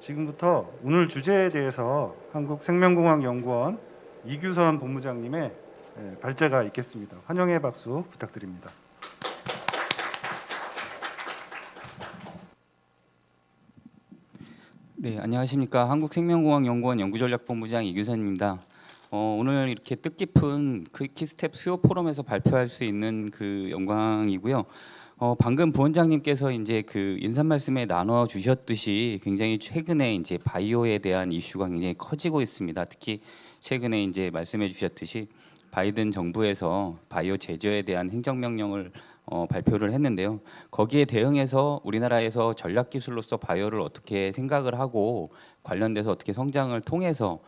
지금부터 오늘 주제에 대해서 한국생명공학연구원 이규선 본부장님의 발제가 있겠습니다. 환영의 박수 부탁드립니다. 네, 안녕하십니까. 한국생명공학연구원 연구전략본부장 이규선입니다. 오늘 이렇게 뜻깊은 키스텝 수요 포럼에서 발표할 수 있는 그 영광이고요. 방금 부원장님께서 이제 그 인사 말씀에 나눠 주셨듯이 굉장히 최근에 이제 바이오에 대한 이슈가 굉장히 커지고 있습니다. 특히 최근에 이제 말씀해 주셨듯이 바이든 정부에서 바이오 제조에 대한 행정명령을 발표를 했는데요. 거기에 대응해서 우리나라에서 전략기술로서 바이오를 어떻게 생각을 하고 관련돼서 어떻게 성장을 통해서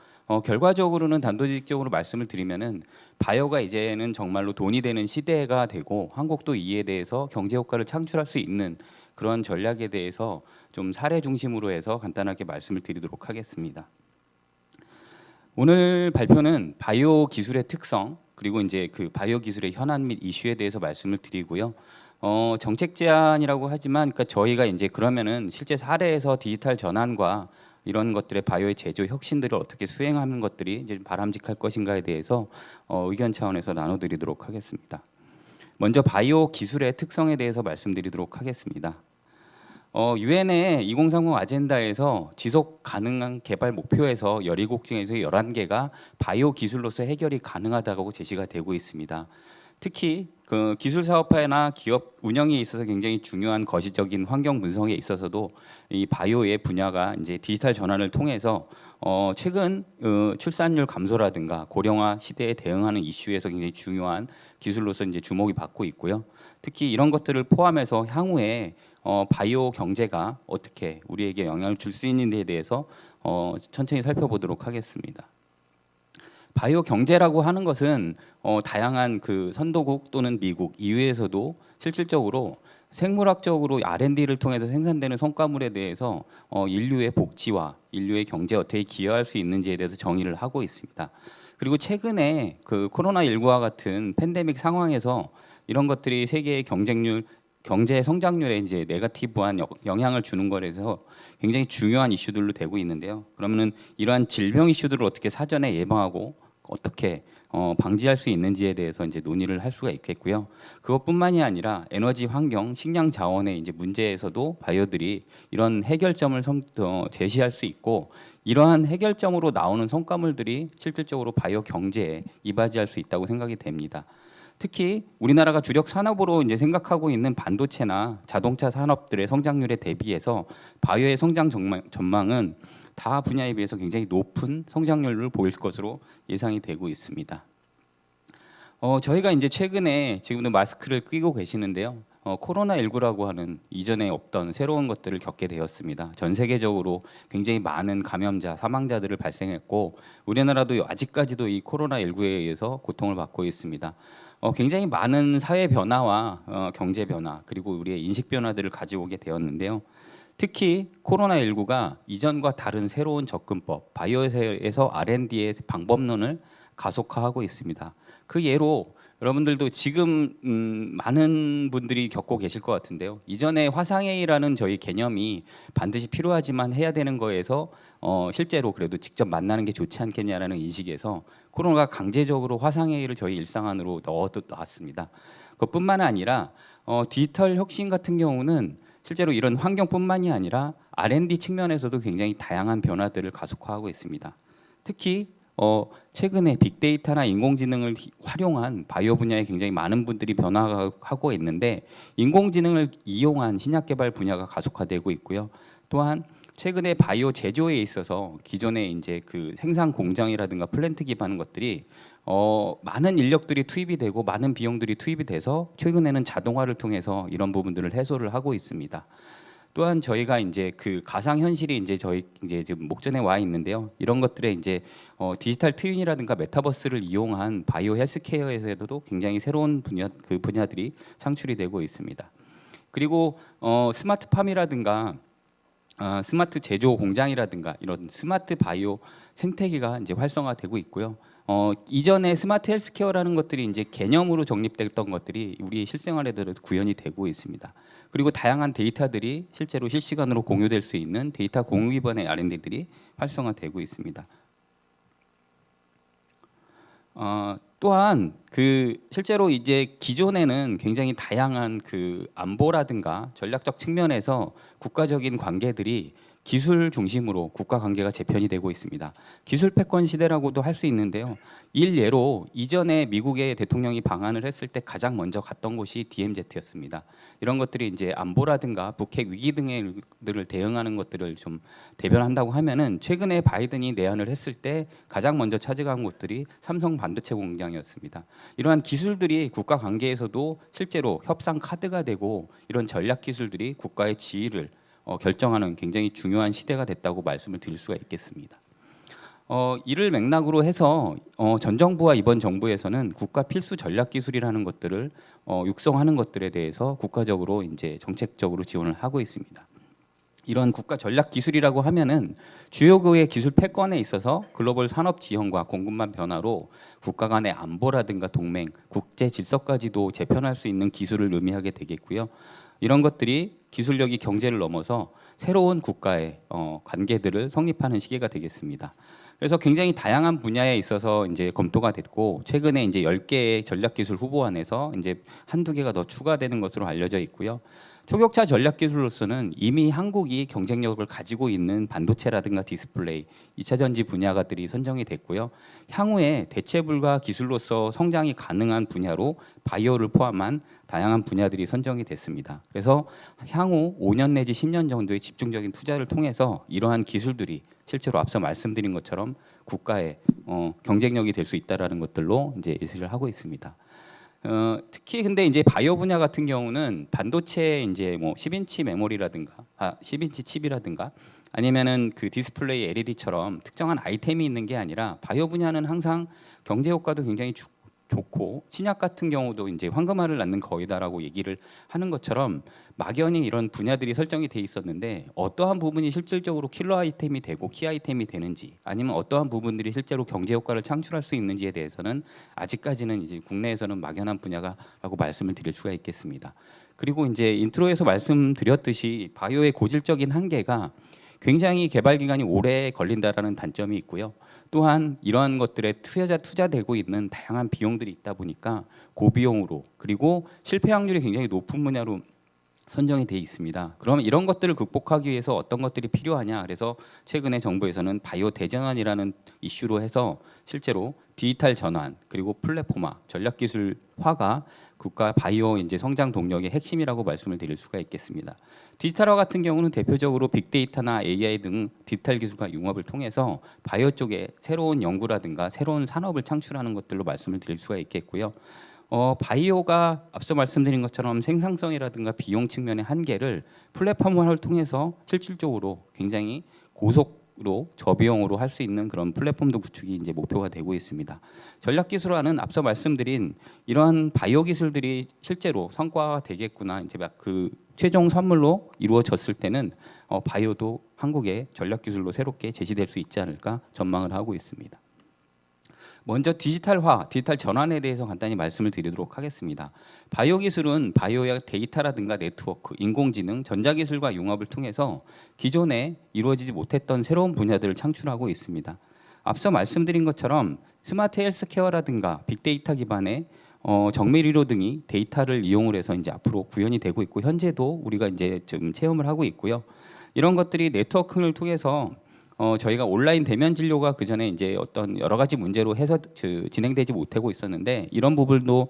결과적으로는 단도직입적으로 말씀을 드리면은 바이오가 이제는 정말로 돈이 되는 시대가 되고 한국도 이에 대해서 경제 효과를 창출할 수 있는 그런 전략에 대해서 좀 사례 중심으로 해서 간단하게 말씀을 드리도록 하겠습니다. 오늘 발표는 바이오 기술의 특성 그리고 이제 그 바이오 기술의 현안 및 이슈에 대해서 말씀을 드리고요. 정책 제안이라고 하지만 그러니까 저희가 이제 그러면은 실제 사례에서 디지털 전환과 이런 것들의 바이오의 제조 혁신들을 어떻게 수행하는 것들이 이제 바람직할 것인가에 대해서 의견 차원에서 나눠드리도록 하겠습니다. 먼저 바이오 기술의 특성에 대해서 말씀드리도록 하겠습니다. 유엔의 2030 아젠다에서 지속 가능한 개발 목표에서 17개 중에서 11개가 바이오 기술로서 해결이 가능하다고 제시가 되고 있습니다. 특히 그 기술 사업화나 기업 운영에 있어서 굉장히 중요한 거시적인 환경 분석에 있어서도 이 바이오의 분야가 이제 디지털 전환을 통해서 최근 출산율 감소라든가 고령화 시대에 대응하는 이슈에서 굉장히 중요한 기술로서 이제 주목이 받고 있고요. 특히 이런 것들을 포함해서 향후에 바이오 경제가 어떻게 우리에게 영향을 줄 수 있는지에 대해서 천천히 살펴보도록 하겠습니다. 바이오 경제라고 하는 것은 다양한 그 선도국 또는 미국 이외에서도 실질적으로 생물학적으로 R&D를 통해서 생산되는 성과물에 대해서 인류의 복지와 인류의 경제에 어떻게 기여할 수 있는지에 대해서 정의를 하고 있습니다. 그리고 최근에 그 코로나19와 같은 팬데믹 상황에서 이런 것들이 세계의 경제 성장률에 이제 네거티브한 영향을 주는 거라서 굉장히 중요한 이슈들로 되고 있는데요. 그러면은 이러한 질병 이슈들을 어떻게 사전에 예방하고 어떻게 방지할 수 있는지에 대해서 이제 논의를 할 수가 있겠고요. 그것뿐만이 아니라 에너지 환경, 식량 자원의 이제 문제에서도 바이오들이 이런 해결점을 제시할 수 있고 이러한 해결점으로 나오는 성과물들이 실질적으로 바이오 경제에 이바지할 수 있다고 생각이 됩니다. 특히 우리나라가 주력 산업으로 이제 생각하고 있는 반도체나 자동차 산업들의 성장률에 대비해서 바이오의 성장 전망은 다 분야에 비해서 굉장히 높은 성장률을 보일 것으로 예상이 되고 있습니다. 저희가 이제 최근에 지금도 마스크를 끼고 계시는데요. 코로나19라고 하는 이전에 없던 새로운 것들을 겪게 되었습니다. 전 세계적으로 굉장히 많은 감염자, 사망자들을 발생했고 우리나라도 아직까지도 이 코로나19에 의해서 고통을 받고 있습니다. 굉장히 많은 사회 변화와 경제 변화 그리고 우리의 인식 변화들을 가져오게 되었는데요. 특히 코로나19가 이전과 다른 새로운 접근법, 바이오에서 R&D의 방법론을 가속화하고 있습니다. 그 예로 여러분들도 지금 많은 분들이 겪고 계실 것 같은데요. 이전에 화상회의라는 저희 개념이 반드시 필요하지만 해야 되는 거에서 실제로 그래도 직접 만나는 게 좋지 않겠냐라는 인식에서 코로나가 강제적으로 화상회의를 저희 일상 안으로 넣어놨습니다. 그것뿐만 아니라 디지털 혁신 같은 경우는 실제로 이런 환경뿐만이 아니라 R&D 측면에서도 굉장히 다양한 변화들을 가속화하고 있습니다. 특히 최근에 빅데이터나 인공지능을 활용한 바이오 분야에 굉장히 많은 분들이 변화하고 있는데 인공지능을 이용한 신약 개발 분야가 가속화되고 있고요. 또한 최근에 바이오 제조에 있어서 기존의 이제 그 생산 공장이라든가 플랜트 기반 것들이 많은 인력들이 투입이 되고 많은 비용들이 투입이 돼서 최근에는 자동화를 통해서 이런 부분들을 해소를 하고 있습니다. 또한 저희가 이제 그 가상 현실이 이제 저희 이제 지금 목전에 와 있는데요. 이런 것들에 이제 디지털 트윈이라든가 메타버스를 이용한 바이오 헬스케어에서도 굉장히 새로운 분야들이 창출이 되고 있습니다. 그리고 스마트팜이라든가 스마트 제조 공장이라든가 이런 스마트 바이오 생태계가 이제 활성화되고 있고요. 이전에 스마트 헬스케어라는 것들이 이제 개념으로 정립됐던 것들이 우리 실생활에도 구현이 되고 있습니다. 그리고 다양한 데이터들이 실제로 실시간으로 공유될 수 있는 데이터 공유 기반의 R&D들이 활성화되고 있습니다. 또한 그 실제로 이제 기존에는 굉장히 다양한 그 안보라든가 전략적 측면에서 국가적인 관계들이 기술 중심으로 국가 관계가 재편이 되고 있습니다. 기술 패권 시대라고도 할 수 있는데요. 일례로 이전에 미국의 대통령이 방한을 했을 때 가장 먼저 갔던 곳이 DMZ였습니다. 이런 것들이 이제 안보라든가 북핵 위기 등들을 대응하는 것들을 좀 대변한다고 하면은 최근에 바이든이 내한을 했을 때 가장 먼저 찾아간 곳들이 삼성 반도체 공장이었습니다. 이러한 기술들이 국가 관계에서도 실제로 협상 카드가 되고 이런 전략 기술들이 국가의 지위를 결정하는 굉장히 중요한 시대가 됐다고 말씀을 드릴 수가 있겠습니다. 이를 맥락으로 해서 전 정부와 이번 정부에서는 국가 필수 전략 기술이라는 것들을 육성하는 것들에 대해서 국가적으로 이제 정책적으로 지원을 하고 있습니다. 이런 국가 전략 기술이라고 하면은 주요국의 기술 패권에 있어서 글로벌 산업 지형과 공급망 변화로 국가 간의 안보라든가 동맹, 국제 질서까지도 재편할 수 있는 기술을 의미하게 되겠고요. 이런 것들이 기술력이 경제를 넘어서 새로운 국가의 관계들을 성립하는 시기가 되겠습니다. 그래서 굉장히 다양한 분야에 있어서 이제 검토가 됐고 최근에 이제 10개의 전략기술 후보안에서 이제 한두 개가 더 추가되는 것으로 알려져 있고요. 초격차 전략기술로서는 이미 한국이 경쟁력을 가지고 있는 반도체라든가 디스플레이, 2차 전지 분야가들이 선정이 됐고요. 향후에 대체 불가 기술로서 성장이 가능한 분야로 바이오를 포함한 다양한 분야들이 선정이 됐습니다. 그래서 향후 5년 내지 10년 정도의 집중적인 투자를 통해서 이러한 기술들이 실제로 앞서 말씀드린 것처럼 국가의 경쟁력이 될 수 있다라는 것들로 이제 예시를 하고 있습니다. 특히 근데 이제 바이오 분야 같은 경우는 반도체 이제 뭐 10인치 메모리라든가 10인치 칩이라든가 아니면은 그 디스플레이 LED처럼 특정한 아이템이 있는 게 아니라 바이오 분야는 항상 경제 효과도 굉장히 좋고 신약 같은 경우도 이제 황금알을 낳는 거이다라고 얘기를 하는 것처럼 막연히 이런 분야들이 설정이 돼 있었는데 어떠한 부분이 실질적으로 킬러 아이템이 되고 키 아이템이 되는지 아니면 어떠한 부분들이 실제로 경제 효과를 창출할 수 있는지에 대해서는 아직까지는 이제 국내에서는 막연한 분야가라고 말씀을 드릴 수가 있겠습니다. 그리고 이제 인트로에서 말씀드렸듯이 바이오의 고질적인 한계가 굉장히 개발 기간이 오래 걸린다라는 단점이 있고요. 또한 이러한 것들에 투자되고 있는 다양한 비용들이 있다 보니까 고비용으로 그리고 실패 확률이 굉장히 높은 분야로 선정이 돼 있습니다. 그럼 이런 것들을 극복하기 위해서 어떤 것들이 필요하냐? 그래서 최근에 정부에서는 바이오 대전환이라는 이슈로 해서 실제로 디지털 전환 그리고 플랫폼화, 전략 기술화가 국가 바이오 이제 성장 동력의 핵심이라고 말씀을 드릴 수가 있겠습니다. 디지털화 같은 경우는 대표적으로 빅데이터나 AI 등 디지털 기술과 융합을 통해서 바이오 쪽에 새로운 연구라든가 새로운 산업을 창출하는 것들로 말씀을 드릴 수가 있겠고요. 바이오가 앞서 말씀드린 것처럼 생산성이라든가 비용 측면의 한계를 플랫폼화를 통해서 실질적으로 굉장히 고속으로 저비용으로 할 수 있는 그런 플랫폼도 구축이 이제 목표가 되고 있습니다. 전략기술화는 앞서 말씀드린 이러한 바이오 기술들이 실제로 성과가 되겠구나 이제 막 그 최종 선물로 이루어졌을 때는 바이오도 한국의 전략기술로 새롭게 제시될 수 있지 않을까 전망을 하고 있습니다. 먼저 디지털 전환에 대해서 간단히 말씀을 드리도록 하겠습니다. 바이오 기술은 바이오의 데이터라든가 네트워크, 인공지능, 전자기술과 융합을 통해서 기존에 이루어지지 못했던 새로운 분야들을 창출하고 있습니다. 앞서 말씀드린 것처럼 스마트 헬스케어라든가 빅데이터 기반의 정밀의료 등이 데이터를 이용을 해서 이제 앞으로 구현이 되고 있고 현재도 우리가 이제 좀 체험을 하고 있고요. 이런 것들이 네트워크를 통해서 저희가 온라인 대면 진료가 그 전에 이제 어떤 여러 가지 문제로 해서 진행되지 못하고 있었는데 이런 부분도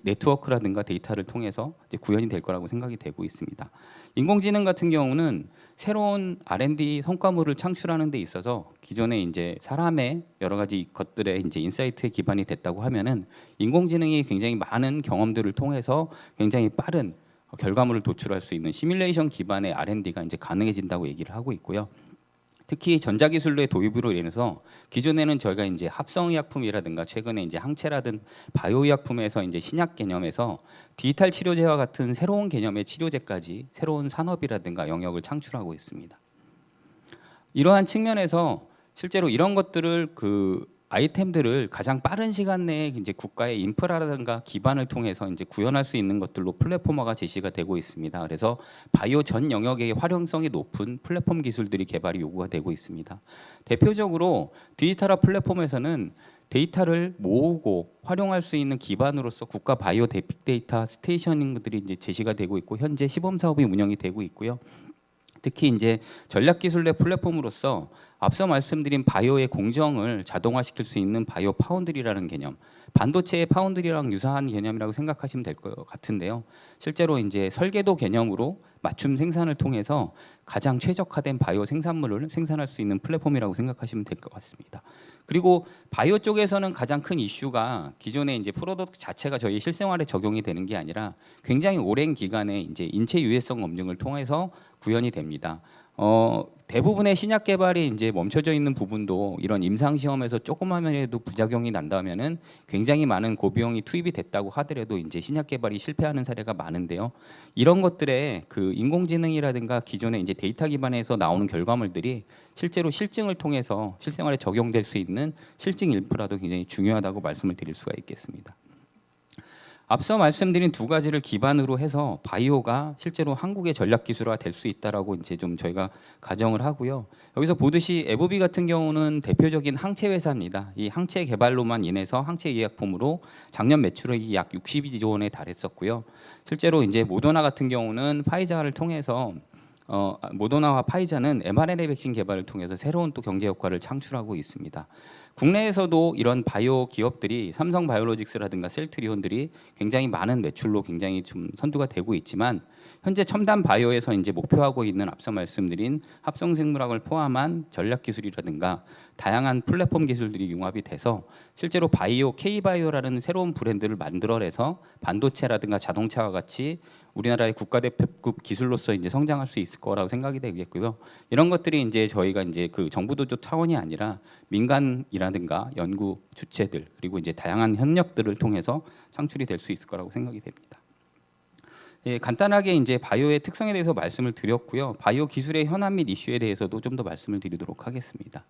네트워크라든가 데이터를 통해서 이제 구현이 될 거라고 생각이 되고 있습니다. 인공지능 같은 경우는 새로운 R&D 성과물을 창출하는 데 있어서 기존에 이제 사람의 여러 가지 것들의 이제 인사이트에 기반이 됐다고 하면은 인공지능이 굉장히 많은 경험들을 통해서 굉장히 빠른 결과물을 도출할 수 있는 시뮬레이션 기반의 R&D가 이제 가능해진다고 얘기를 하고 있고요. 특히 전자기술의 도입으로 인해서 기존에는 저희가 이제 합성의약품이라든가 최근에 이제 항체라든 바이오의약품에서 이제 신약 개념에서 디지털 치료제와 같은 새로운 개념의 치료제까지 새로운 산업이라든가 영역을 창출하고 있습니다. 이러한 측면에서 실제로 이런 것들을 아이템들을 가장 빠른 시간 내에 이제 국가의 인프라라든가 기반을 통해서 이제 구현할 수 있는 것들로 플랫폼화가 제시가 되고 있습니다. 그래서 바이오 전 영역의 활용성이 높은 플랫폼 기술들이 개발이 요구가 되고 있습니다. 대표적으로 디지털화 플랫폼에서는 데이터를 모으고 활용할 수 있는 기반으로서 국가 바이오 빅데이터 스테이셔닝들이 이제 제시가 되고 있고 현재 시범 사업이 운영이 되고 있고요. 특히 이제 전략기술 내 플랫폼으로서 앞서 말씀드린 바이오의 공정을 자동화시킬 수 있는 바이오 파운드리라는 개념, 반도체의 파운드리랑 유사한 개념이라고 생각하시면 될 것 같은데요. 실제로 이제 설계도 개념으로 맞춤 생산을 통해서 가장 최적화된 바이오 생산물을 생산할 수 있는 플랫폼이라고 생각하시면 될 것 같습니다. 그리고 바이오 쪽에서는 가장 큰 이슈가 기존의 이제 프로덕트 자체가 저희 실생활에 적용이 되는 게 아니라 굉장히 오랜 기간에 이제 인체 유해성 검증을 통해서 구현이 됩니다. 대부분의 신약 개발이 이제 멈춰져 있는 부분도 이런 임상 시험에서 조금만이라도 부작용이 난다면은 굉장히 많은 고비용이 투입이 됐다고 하더라도 이제 신약 개발이 실패하는 사례가 많은데요. 이런 것들에 그 인공지능이라든가 기존의 이제 데이터 기반에서 나오는 결과물들이 실제로 실증을 통해서 실생활에 적용될 수 있는 실증 인프라도 굉장히 중요하다고 말씀을 드릴 수가 있겠습니다. 앞서 말씀드린 두 가지를 기반으로 해서 바이오가 실제로 한국의 전략 기술화 될 수 있다라고 이제 좀 저희가 가정을 하고요. 여기서 보듯이 에보비 같은 경우는 대표적인 항체 회사입니다. 이 항체 개발로만 인해서 항체 의약품으로 작년 매출액이 약 62조 원에 달했었고요. 실제로 이제 모더나 같은 경우는 파이자를 통해서 모더나와 파이자는 mRNA 백신 개발을 통해서 새로운 또 경제 효과를 창출하고 있습니다. 국내에서도 이런 바이오 기업들이 삼성바이오로직스라든가 셀트리온들이 굉장히 많은 매출로 굉장히 좀 선두가 되고 있지만 현재 첨단 바이오에서 이제 목표하고 있는 앞서 말씀드린 합성 생물학을 포함한 전략 기술이라든가 다양한 플랫폼 기술들이 융합이 돼서 실제로 바이오 K바이오라는 새로운 브랜드를 만들어내서 반도체라든가 자동차와 같이 우리나라의 국가대표급 기술로서 이제 성장할 수 있을 거라고 생각이 되겠고요. 이런 것들이 이제 저희가 이제 그 정부도조 차원이 아니라 민간이라든가 연구 주체들 그리고 이제 다양한 협력들을 통해서 창출이 될 수 있을 거라고 생각이 됩니다. 예, 간단하게 이제 바이오의 특성에 대해서 말씀을 드렸고요. 바이오 기술의 현안 및 이슈에 대해서도 좀 더 말씀을 드리도록 하겠습니다.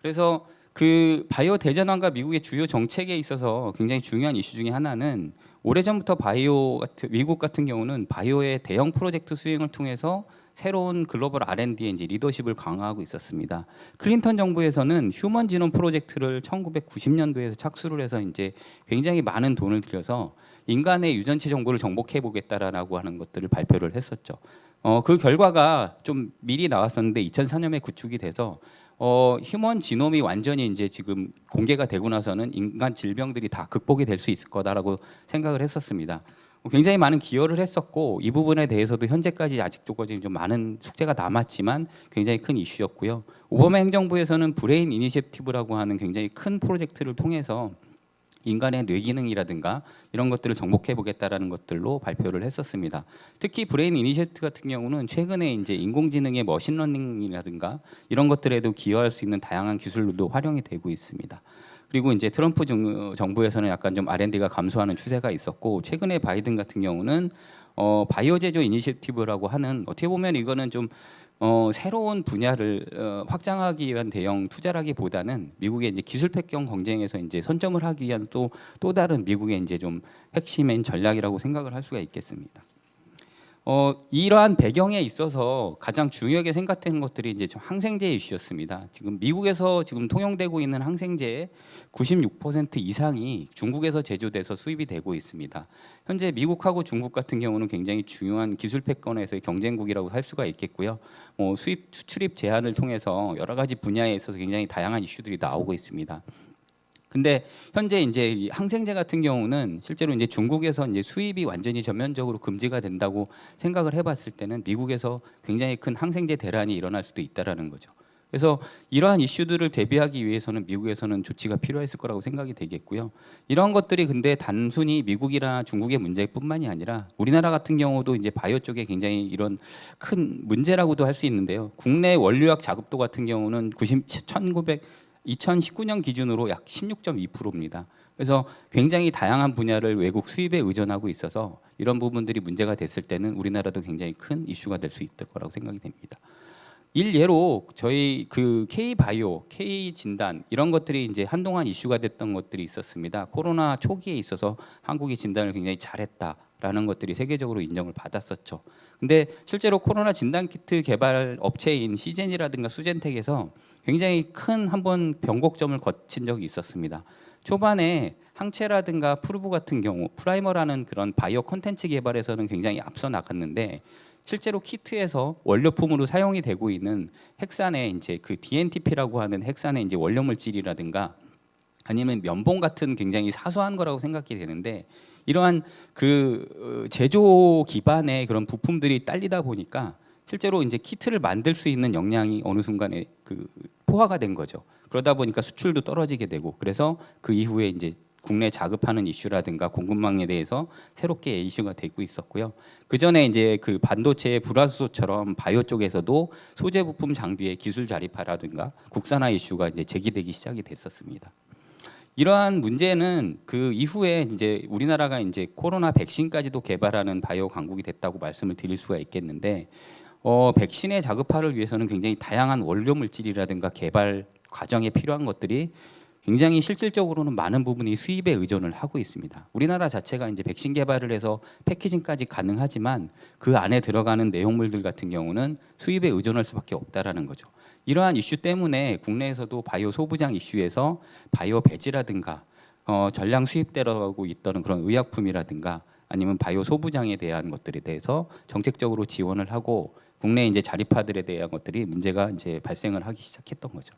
그래서 그 바이오 대전환과 미국의 주요 정책에 있어서 굉장히 중요한 이슈 중에 하나는 오래전부터 미국 같은 경우는 바이오의 대형 프로젝트 수행을 통해서 새로운 글로벌 R&D의 이제 리더십을 강화하고 있었습니다. 클린턴 정부에서는 휴먼 지놈 프로젝트를 1990년도에서 착수를 해서 이제 굉장히 많은 돈을 들여서 인간의 유전체 정보를 정복해 보겠다라고 하는 것들을 발표를 했었죠. 그 결과가 좀 미리 나왔었는데 2004년에 구축이 돼서 휴먼 지놈이 완전히 이제 지금 공개가 되고 나서는 인간 질병들이 다 극복이 될 수 있을 거다라고 생각을 했었습니다. 굉장히 많은 기여를 했었고 이 부분에 대해서도 현재까지 아직 조금 좀 많은 숙제가 남았지만 굉장히 큰 이슈였고요. 오바마 행정부에서는 브레인 이니셔티브라고 하는 굉장히 큰 프로젝트를 통해서 인간의 뇌 기능이라든가 이런 것들을 정복해 보겠다라는 것들로 발표를 했었습니다. 특히 브레인 이니셔티브 같은 경우는 최근에 이제 인공지능의 머신러닝이라든가 이런 것들에도 기여할 수 있는 다양한 기술도 활용이 되고 있습니다. 그리고 이제 트럼프 정부에서는 약간 좀 R&D가 감소하는 추세가 있었고 최근에 바이든 같은 경우는 바이오 제조 이니셔티브라고 하는 어떻게 보면 이거는 좀 새로운 분야를 확장하기 위한 대형 투자라기보다는 미국의 이제 기술 폐경 경쟁에서 이제 선점을 하기 위한 또 다른 미국의 이제 좀 핵심인 전략이라고 생각을 할 수가 있겠습니다. 이러한 배경에 있어서 가장 중요하게 생각되는 것들이 이제 좀 항생제 이슈였습니다. 지금 미국에서 지금 통용되고 있는 항생제의 96% 이상이 중국에서 제조돼서 수입이 되고 있습니다. 현재 미국하고 중국 같은 경우는 굉장히 중요한 기술 패권에서의 경쟁국이라고 할 수가 있겠고요. 수입 수출입 제한을 통해서 여러 가지 분야에 있어서 굉장히 다양한 이슈들이 나오고 있습니다. 근데 현재 이제 이 항생제 같은 경우는 실제로 이제 중국에서 이제 수입이 완전히 전면적으로 금지가 된다고 생각을 해봤을 때는 미국에서 굉장히 큰 항생제 대란이 일어날 수도 있다라는 거죠. 그래서 이러한 이슈들을 대비하기 위해서는 미국에서는 조치가 필요했을 거라고 생각이 되겠고요. 이러한 것들이 근데 단순히 미국이나 중국의 문제뿐만이 아니라 우리나라 같은 경우도 이제 바이오 쪽에 굉장히 이런 큰 문제라고도 할 수 있는데요. 국내 원료약 자급도 같은 경우는 2019년 기준으로 약 16.2%입니다. 그래서 굉장히 다양한 분야를 외국 수입에 의존하고 있어서 이런 부분들이 문제가 됐을 때는 우리나라도 굉장히 큰 이슈가 될 수 있을 거라고 생각이 됩니다. 일예로 저희 그 K 바이오, K 진단 이런 것들이 이제 한동안 이슈가 됐던 것들이 있었습니다. 코로나 초기에 있어서 한국이 진단을 굉장히 잘했다라는 것들이 세계적으로 인정을 받았었죠. 근데 실제로 코로나 진단 키트 개발 업체인 시젠이라든가 수젠텍에서 굉장히 큰 한번 변곡점을 거친 적이 있었습니다. 초반에 항체라든가 프루브 같은 경우 프라이머라는 그런 바이오 콘텐츠 개발에서는 굉장히 앞서 나갔는데 실제로 키트에서 원료품으로 사용이 되고 있는 핵산의 이제 그 DNTP라고 하는 핵산의 이제 원료 물질이라든가 아니면 면봉 같은 굉장히 사소한 거라고 생각이 되는데 이러한 그 제조 기반의 그런 부품들이 딸리다 보니까 실제로 이제 키트를 만들 수 있는 역량이 어느 순간에 그 포화가 된 거죠. 그러다 보니까 수출도 떨어지게 되고 그래서 그 이후에 이제 국내 자급하는 이슈라든가 공급망에 대해서 새롭게 이슈가 되고 있었고요. 그 전에 이제 그 반도체 불화수소처럼 바이오 쪽에서도 소재 부품 장비의 기술 자립화라든가 국산화 이슈가 이제 제기되기 시작이 됐었습니다. 이러한 문제는 그 이후에 이제 우리나라가 이제 코로나 백신까지도 개발하는 바이오 강국이 됐다고 말씀을 드릴 수가 있겠는데 백신의 자급화를 위해서는 굉장히 다양한 원료 물질이라든가 개발 과정에 필요한 것들이 굉장히 실질적으로는 많은 부분이 수입에 의존을 하고 있습니다. 우리나라 자체가 이제 백신 개발을 해서 패키징까지 가능하지만 그 안에 들어가는 내용물들 같은 경우는 수입에 의존할 수밖에 없다라는 거죠. 이러한 이슈 때문에 국내에서도 바이오 소부장 이슈에서 바이오 배지라든가 전량 수입되고 있던 그런 의약품이라든가 아니면 바이오 소부장에 대한 것들에 대해서 정책적으로 지원을 하고 국내 이제 자립화들에 대한 것들이 문제가 이제 발생을 하기 시작했던 거죠.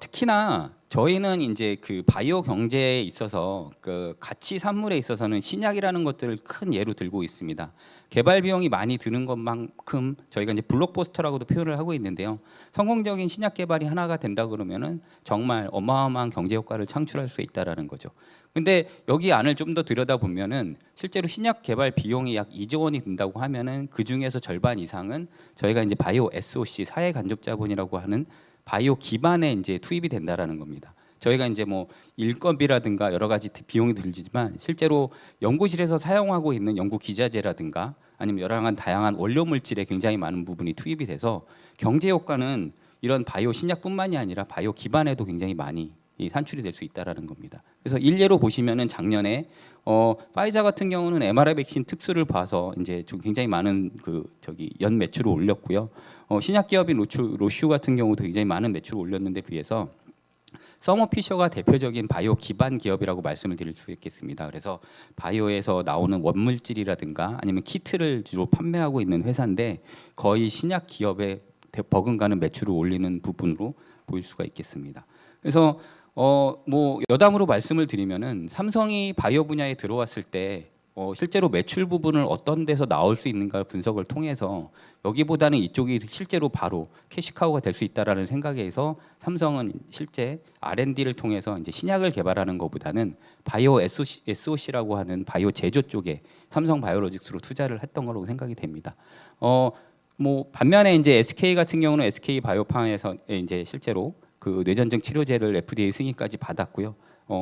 특히나 저희는 이제 그 바이오 경제에 있어서 그 가치 산물에 있어서는 신약이라는 것들을 큰 예로 들고 있습니다. 개발 비용이 많이 드는 것만큼 저희가 이제 블록버스터라고도 표현을 하고 있는데요. 성공적인 신약 개발이 하나가 된다 그러면은 정말 어마어마한 경제 효과를 창출할 수 있다라는 거죠. 근데 여기 안을 좀 더 들여다보면은 실제로 신약 개발 비용이 약 2조 원이 든다고 하면은 그 중에서 절반 이상은 저희가 이제 바이오 SOC 사회 간접 자본이라고 하는 바이오 기반에 이제 투입이 된다라는 겁니다. 저희가 이제 뭐 일건비라든가 여러 가지 비용이 들지만 실제로 연구실에서 사용하고 있는 연구 기자재라든가 아니면 여러 다양한 원료 물질에 굉장히 많은 부분이 투입이 돼서 경제 효과는 이런 바이오 신약뿐만이 아니라 바이오 기반에도 굉장히 많이 산출이 될 수 있다라는 겁니다. 그래서 일례로 보시면은 작년에 파이자 같은 경우는 mRNA 백신 특수를 봐서 이제 좀 굉장히 많은 그 연 매출을 올렸고요. 신약 기업인 로슈 같은 경우도 굉장히 많은 매출을 올렸는데 비해서 서머피셔가 대표적인 바이오 기반 기업이라고 말씀을 드릴 수 있겠습니다. 그래서 바이오에서 나오는 원물질이라든가 아니면 키트를 주로 판매하고 있는 회사인데 거의 신약 기업의 버금가는 매출을 올리는 부분으로 보일 수가 있겠습니다. 그래서 뭐 여담으로 말씀을 드리면은 삼성이 바이오 분야에 들어왔을 때 실제로 매출 부분을 어떤 데서 나올 수 있는가 분석을 통해서 여기보다는 이쪽이 실제로 바로 캐시카우가 될 수 있다라는 생각에서 삼성은 실제 R&D를 통해서 이제 신약을 개발하는 것보다는 바이오 SOC라고 하는 바이오 제조 쪽에 삼성 바이오로직스로 투자를 했던 거라고 생각이 됩니다. 뭐 반면에 이제 SK 같은 경우는 SK 바이오팜에서 이제 실제로 그 뇌전증 치료제를 FDA 승인까지 받았고요.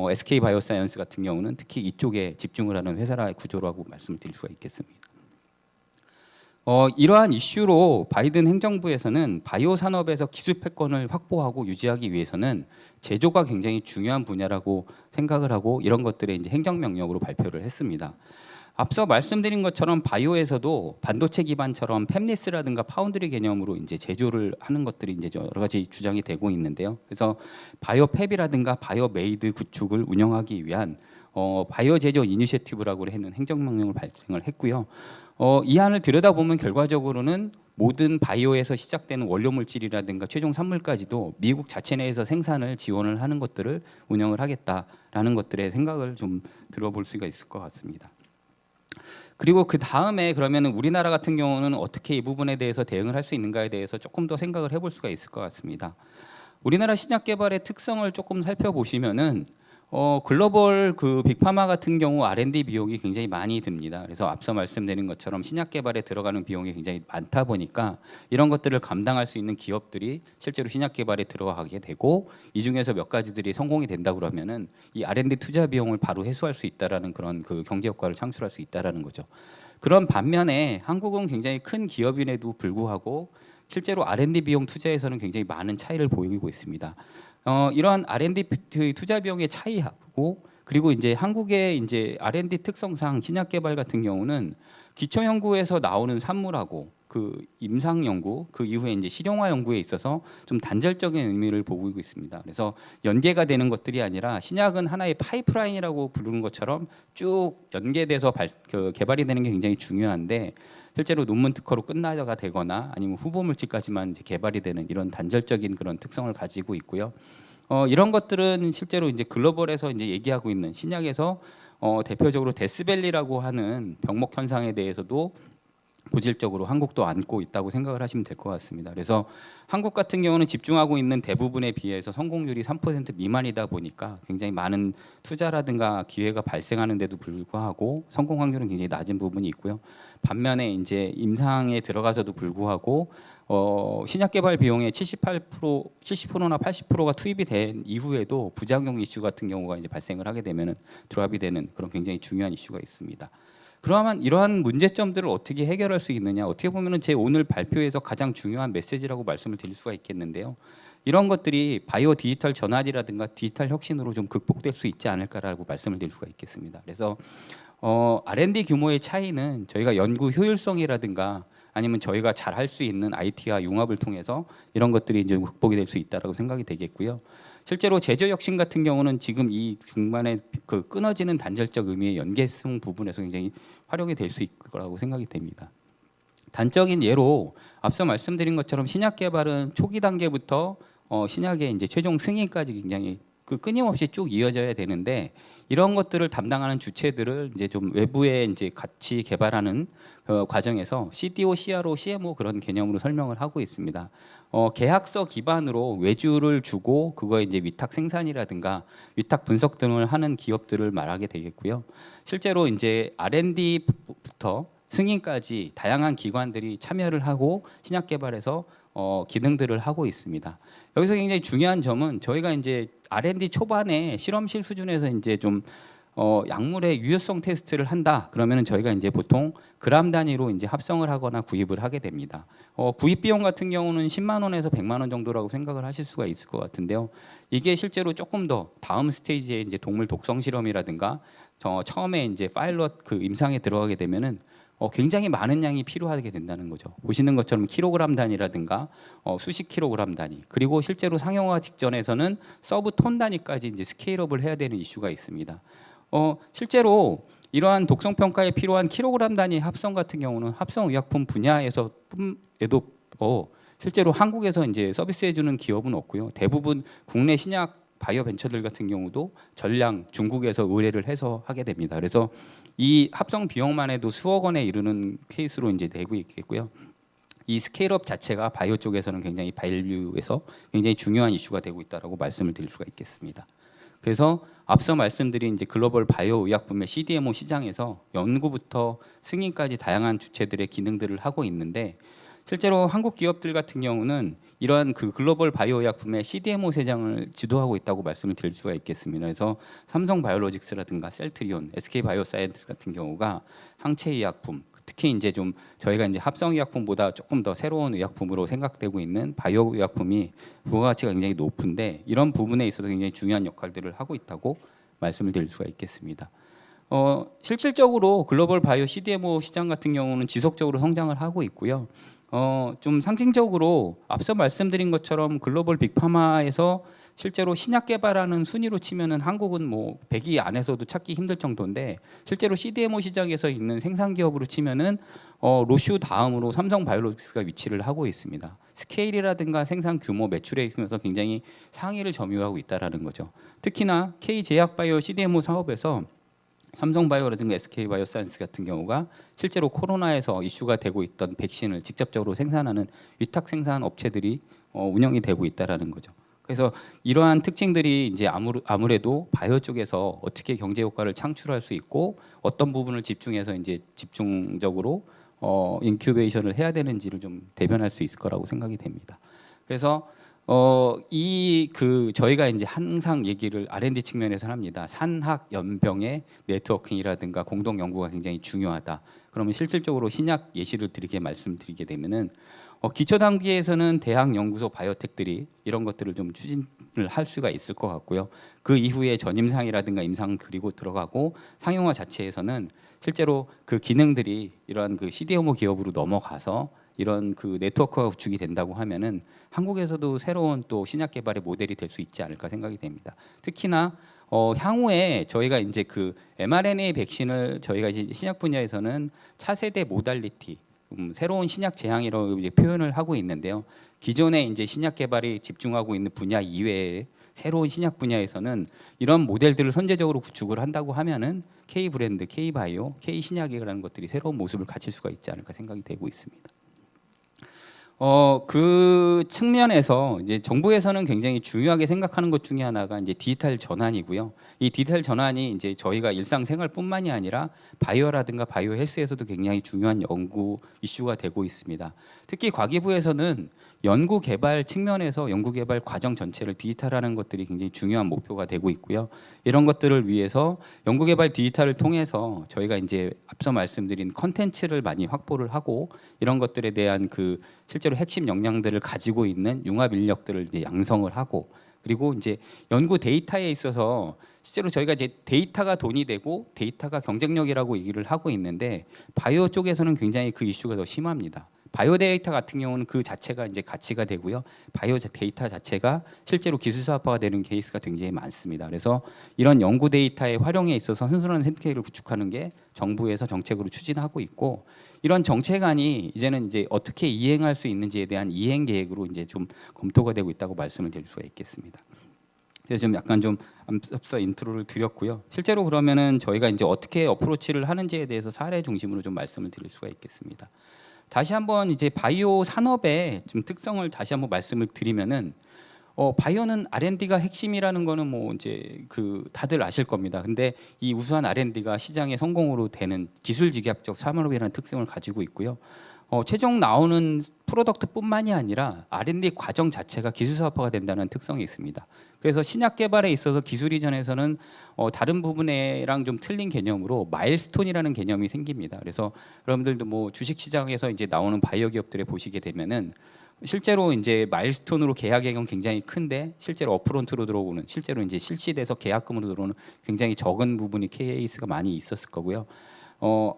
SK 바이오사이언스 같은 경우는 특히 이쪽에 집중을 하는 회사라의 구조라고 말씀드릴 수가 있겠습니다. 이러한 이슈로 바이든 행정부에서는 바이오 산업에서 기술 패권을 확보하고 유지하기 위해서는 제조가 굉장히 중요한 분야라고 생각을 하고 이런 것들에 이제 행정명령으로 발표를 했습니다. 앞서 말씀드린 것처럼 바이오에서도 반도체 기반처럼 팹리스라든가 파운드리 개념으로 이제 제조를 하는 것들이 이제 여러 가지 주장이 되고 있는데요. 그래서 바이오 팹이라든가 바이오 메이드 구축을 운영하기 위한 바이오 제조 이니셔티브라고 하는 행정명령을 발행을 했고요. 이 안을 들여다보면 결과적으로는 모든 바이오에서 시작되는 원료 물질이라든가 최종 산물까지도 미국 자체 내에서 생산을 지원을 하는 것들을 운영을 하겠다라는 것들의 생각을 좀 들어볼 수가 있을 것 같습니다. 그리고 그 다음에 그러면 우리나라 같은 경우는 어떻게 이 부분에 대해서 대응을 할 수 있는가에 대해서 조금 더 생각을 해볼 수가 있을 것 같습니다. 우리나라 신약 개발의 특성을 조금 살펴보시면은 글로벌 그 빅파마 같은 경우 R&D 비용이 굉장히 많이 듭니다. 그래서 앞서 말씀드린 것처럼 신약 개발에 들어가는 비용이 굉장히 많다 보니까 이런 것들을 감당할 수 있는 기업들이 실제로 신약 개발에 들어가게 되고 이 중에서 몇 가지들이 성공이 된다 그러면은 이 R&D 투자 비용을 바로 회수할 수 있다라는 그런 그 경제 효과를 창출할 수 있다라는 거죠. 그런 반면에 한국은 굉장히 큰 기업임에도 불구하고 실제로 R&D 비용 투자에서는 굉장히 많은 차이를 보이고 있습니다. 이러한 R&D 투자 비용의 차이하고 그리고 이제 한국의 이제 R&D 특성상 신약 개발 같은 경우는 기초 연구에서 나오는 산물하고 그 임상 연구 그 이후에 이제 실용화 연구에 있어서 좀 단절적인 의미를 보이고 있습니다. 그래서 연계가 되는 것들이 아니라 신약은 하나의 파이프라인이라고 부르는 것처럼 쭉 연계돼서 개발이 되는 게 굉장히 중요한데 실제로 논문 특허로 끝나가 되거나 아니면 후보 물질까지만 이제 개발이 되는 이런 단절적인 그런 특성을 가지고 있고요. 이런 것들은 실제로 이제 글로벌에서 이제 얘기하고 있는 신약에서 대표적으로 데스밸리라고 하는 병목 현상에 대해서도 본질적으로 한국도 안고 있다고 생각을 하시면 될 것 같습니다. 그래서 한국 같은 경우는 집중하고 있는 대부분에 비해서 성공률이 3% 미만이다 보니까 굉장히 많은 투자라든가 기회가 발생하는데도 불구하고 성공 확률은 굉장히 낮은 부분이 있고요. 반면에 이제 임상에 들어가서도 불구하고 신약 개발 비용의 70%나 80%가 투입이 된 이후에도 부작용 이슈 같은 경우가 이제 발생을 하게 되면은 드랍이 되는 그런 굉장히 중요한 이슈가 있습니다. 그러면 이러한 문제점들을 어떻게 해결할 수 있느냐? 어떻게 보면은 제 오늘 발표에서 가장 중요한 메시지라고 말씀을 드릴 수가 있겠는데요. 이런 것들이 바이오 디지털 전환이라든가 디지털 혁신으로 좀 극복될 수 있지 않을까라고 말씀을 드릴 수가 있겠습니다. 그래서 R&D 규모의 차이는 저희가 연구 효율성이라든가 아니면 저희가 잘 할 수 있는 IT와 융합을 통해서 이런 것들이 이제 극복이 될 수 있다라고 생각이 되겠고요. 실제로 제조 혁신 같은 경우는 지금 이 중간에 그 끊어지는 단절적 의미의 연계성 부분에서 굉장히 활용이 될 수 있을 거라고 생각이 됩니다. 단적인 예로 앞서 말씀드린 것처럼 신약 개발은 초기 단계부터 신약의 이제 최종 승인까지 굉장히 그 끊임없이 쭉 이어져야 되는데 이런 것들을 담당하는 주체들을 이제 좀 외부에 이제 같이 개발하는 과정에서 CDO, CRO, CMO 그런 개념으로 설명을 하고 있습니다. 계약서 기반으로 외주를 주고 그거에 이제 위탁 생산이라든가 위탁 분석 등을 하는 기업들을 말하게 되겠고요. 실제로 이제 R&D부터 승인까지 다양한 기관들이 참여를 하고 신약 개발에서 기능들을 하고 있습니다. 여기서 굉장히 중요한 점은 저희가 이제 R&D 초반에 실험실 수준에서 이제 좀 약물의 유효성 테스트를 한다. 그러면은 저희가 이제 보통 그램 단위로 이제 합성을 하거나 구입을 하게 됩니다. 구입 비용 같은 경우는 10만 원에서 100만 원 정도라고 생각을 하실 수가 있을 것 같은데요. 이게 실제로 조금 더 다음 스테이지에 이제 동물 독성 실험이라든가 처음에 이제 파일럿 그 임상에 들어가게 되면은 굉장히 많은 양이 필요하게 된다는 거죠. 보시는 것처럼 킬로그램 단위라든가 수십 킬로그램 단위 그리고 실제로 상용화 직전에서는 서브 톤 단위까지 이제 스케일업을 해야 되는 이슈가 있습니다. 실제로 이러한 독성 평가에 필요한 킬로그램 단위 합성 같은 경우는 합성 의약품 분야에서 에도 실제로 한국에서 이제 서비스해주는 기업은 없고요. 대부분 국내 신약 바이오 벤처들 같은 경우도 전량 중국에서 의뢰를 해서 하게 됩니다. 그래서 이 합성 비용만 해도 수억 원에 이르는 케이스로 이제 되고 있겠고요. 이 스케일업 자체가 바이오 쪽에서는 굉장히 밸류에서 굉장히 중요한 이슈가 되고 있다라고 말씀을 드릴 수가 있겠습니다. 그래서 앞서 말씀드린 이제 글로벌 바이오 의약품의 CDMO 시장에서 연구부터 승인까지 다양한 주체들의 기능들을 하고 있는데 실제로 한국 기업들 같은 경우는 이러한 그 글로벌 바이오 의약품의 CDMO 세장을 지도하고 있다고 말씀을 드릴 수가 있겠습니다. 그래서 삼성 바이오로직스라든가 셀트리온, SK 바이오사이언스 같은 경우가 항체 의약품, 특히 이제 좀 저희가 이제 합성 의약품보다 조금 더 새로운 의약품으로 생각되고 있는 바이오 의약품이 부가가치가 굉장히 높은데 이런 부분에 있어서 굉장히 중요한 역할들을 하고 있다고 말씀을 드릴 수가 있겠습니다. 실질적으로 글로벌 바이오 CDMO 시장 같은 경우는 지속적으로 성장을 하고 있고요. 좀 상징적으로 앞서 말씀드린 것처럼 글로벌 빅파마에서 실제로 신약 개발하는 순위로 치면은 한국은 뭐 100위 안에서도 찾기 힘들 정도인데 실제로 CDMO 시장에서 있는 생산 기업으로 치면은 로슈 다음으로 삼성 바이오로직스가 위치를 하고 있습니다. 스케일이라든가 생산 규모, 매출에 있어서 굉장히 상위를 점유하고 있다라는 거죠. 특히나 K 제약바이오 CDMO 사업에서 삼성바이오라든가 SK바이오사이언스 같은 경우가 실제로 코로나에서 이슈가 되고 있던 백신을 직접적으로 생산하는 위탁 생산 업체들이 운영이 되고 있다라는 거죠. 그래서 이러한 특징들이 이제 아무래도 바이오 쪽에서 어떻게 경제 효과를 창출할 수 있고 어떤 부분을 집중해서 이제 집중적으로 인큐베이션을 해야 되는지를 좀 대변할 수 있을 거라고 생각이 됩니다. 그래서 이 그 저희가 이제 항상 얘기를 R&D 측면에서 합니다. 산학 연병의 네트워킹이라든가 공동 연구가 굉장히 중요하다. 그러면 실질적으로 신약 예시를 말씀드리게 되면은 기초 단계에서는 대학 연구소 바이오텍들이 이런 것들을 좀 추진을 할 수가 있을 것 같고요. 그 이후에 전임상이라든가 임상 그리고 들어가고 상용화 자체에서는 실제로 그 기능들이 이러한 그 CDMO 기업으로 넘어가서 이런 그 네트워크가 구축이 된다고 하면은 한국에서도 새로운 또 신약 개발의 모델이 될 수 있지 않을까 생각이 됩니다. 특히나 향후에 저희가 이제 그 mRNA 백신을 저희가 이제 신약 분야에서는 차세대 모달리티 새로운 신약 제형이라고 이제 표현을 하고 있는데요. 기존에 이제 신약 개발이 집중하고 있는 분야 이외에 새로운 신약 분야에서는 이런 모델들을 선제적으로 구축을 한다고 하면은 K 브랜드, K 바이오, K 신약이라는 것들이 새로운 모습을 갖출 수가 있지 않을까 생각이 되고 있습니다. 그 측면에서 이제 정부에서는 굉장히 중요하게 생각하는 것 중에 하나가 이제 디지털 전환이고요. 이 디지털 전환이 이제 저희가 일상생활뿐만이 아니라 바이오라든가 바이오 헬스에서도 굉장히 중요한 연구 이슈가 되고 있습니다. 특히 과기부에서는 연구 개발 측면에서 연구 개발 과정 전체를 디지털화하는 것들이 굉장히 중요한 목표가 되고 있고요. 이런 것들을 위해서 연구 개발 디지털을 통해서 저희가 이제 앞서 말씀드린 컨텐츠를 많이 확보를 하고 이런 것들에 대한 그 실제로 핵심 역량들을 가지고 있는 융합 인력들을 이제 양성을 하고 그리고 이제 연구 데이터에 있어서 실제로 저희가 이제 데이터가 돈이 되고 데이터가 경쟁력이라고 얘기를 하고 있는데 바이오 쪽에서는 굉장히 그 이슈가 더 심합니다. 바이오 데이터 같은 경우는 그 자체가 이제 가치가 되고요. 바이오 데이터 자체가 실제로 기술 사업화가 되는 케이스가 굉장히 많습니다. 그래서 이런 연구 데이터의 활용에 있어서 선순환 생태계를 구축하는 게 정부에서 정책으로 추진하고 있고 이런 정책안이 이제는 이제 어떻게 이행할 수 있는지에 대한 이행 계획으로 이제 좀 검토가 되고 있다고 말씀을 드릴 수가 있겠습니다. 그래서 좀 약간 좀 앞서 인트로를 드렸고요. 실제로 그러면은 저희가 이제 어떻게 어프로치를 하는지에 대해서 사례 중심으로 좀 말씀을 드릴 수가 있겠습니다. 다시 한번 이제 바이오 산업의 좀 특성을 다시 한번 말씀을 드리면은 바이오는 R&D가 핵심이라는 거는 뭐 이제 그 다들 아실 겁니다. 근데 이 우수한 R&D가 시장의 성공으로 되는 기술 집약적 산업이라는 특성을 가지고 있고요. 최종 나오는 프로덕트뿐만이 아니라 R&D 과정 자체가 기술 사업화가 된다는 특성이 있습니다. 그래서 신약 개발에 있어서 기술 이전에서는 다른 부분이랑 좀 틀린 개념으로 마일스톤이라는 개념이 생깁니다. 그래서 여러분들도 뭐 주식 시장에서 이제 나오는 바이오 기업들에 보시게 되면은 실제로 이제 마일스톤으로 계약액은 굉장히 큰데 실제로 업프론트로 들어오는 실제로 이제 실시돼서 계약금으로 들어오는 굉장히 적은 부분이 케이스가 많이 있었을 거고요.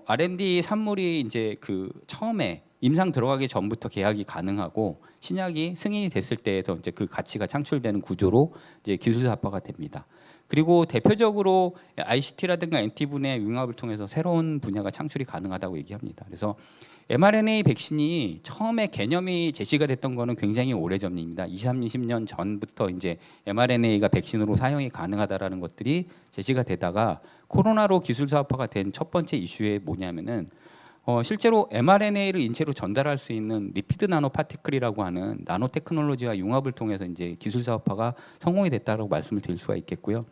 R&D 산물이 이제 그 처음에 임상 들어가기 전부터 계약이 가능하고 신약이 승인이 됐을 때에서 이제 그 가치가 창출되는 구조로 이제 기술 사업화가 됩니다. 그리고 대표적으로 ICT라든가 NT 분야의 융합을 통해서 새로운 분야가 창출이 가능하다고 얘기합니다. 그래서 mRNA 백신이 처음에 개념이 제시가 됐던 거는 굉장히 오래전입니다. 20, 30년 전부터 이제 mRNA가 백신으로 사용이 가능하다라는 것들이 제시가 되다가 코로나로 기술 사업화가 된 첫 번째 이슈에 뭐냐면은 실제로 mRNA를 인체로 전달할 수 있는 리피드 나노 파티클이라고 하는 나노 테크놀로지와 융합을 통해서 이제 기술 사업화가 성공이 됐다라고 말씀을 드릴 수가 있겠고요.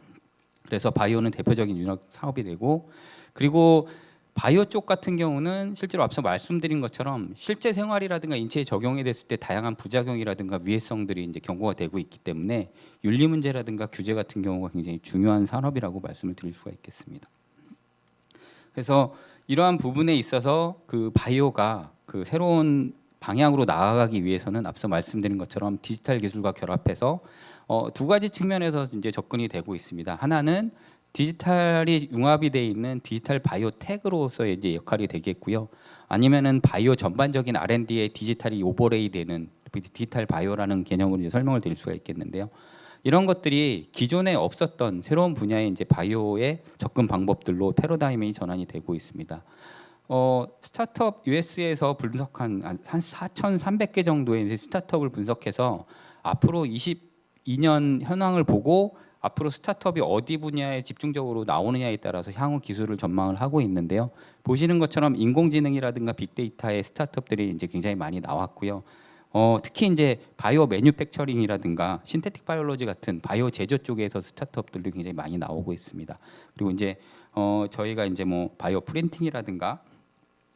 그래서 바이오는 대표적인 융합 사업이 되고 그리고 바이오 쪽 같은 경우는 실제로 앞서 말씀드린 것처럼 실제 생활이라든가 인체에 적용이 됐을 때 다양한 부작용이라든가 위해성들이 이제 경고가 되고 있기 때문에 윤리 문제라든가 규제 같은 경우가 굉장히 중요한 산업이라고 말씀을 드릴 수가 있겠습니다. 그래서 이러한 부분에 있어서 그 바이오가 그 새로운 방향으로 나아가기 위해서는 앞서 말씀드린 것처럼 디지털 기술과 결합해서 두 가지 측면에서 이제 접근이 되고 있습니다. 하나는 디지털이 융합이 돼 있는 디지털 바이오텍으로서의 이제 역할이 되겠고요. 아니면은 바이오 전반적인 R&D에 디지털이 오버레이 되는 디지털 바이오라는 개념으로 이제 설명을 드릴 수가 있겠는데요. 이런 것들이 기존에 없었던 새로운 분야의 이제 바이오의 접근 방법들로 패러다임이 전환이 되고 있습니다. 스타트업 US에서 분석한 한 4,300개 정도의 이제 스타트업을 분석해서 앞으로 22년 현황을 보고 앞으로 스타트업이 어디 분야에 집중적으로 나오느냐에 따라서 향후 기술을 전망을 하고 있는데요. 보시는 것처럼 인공지능이라든가 빅데이터의 스타트업들이 이제 굉장히 많이 나왔고요. 특히 이제 바이오 매뉴팩처링이라든가 신테틱 바이올로지 같은 바이오 제조 쪽에서 스타트업들도 굉장히 많이 나오고 있습니다. 그리고 이제 저희가 이제 뭐 바이오 프린팅이라든가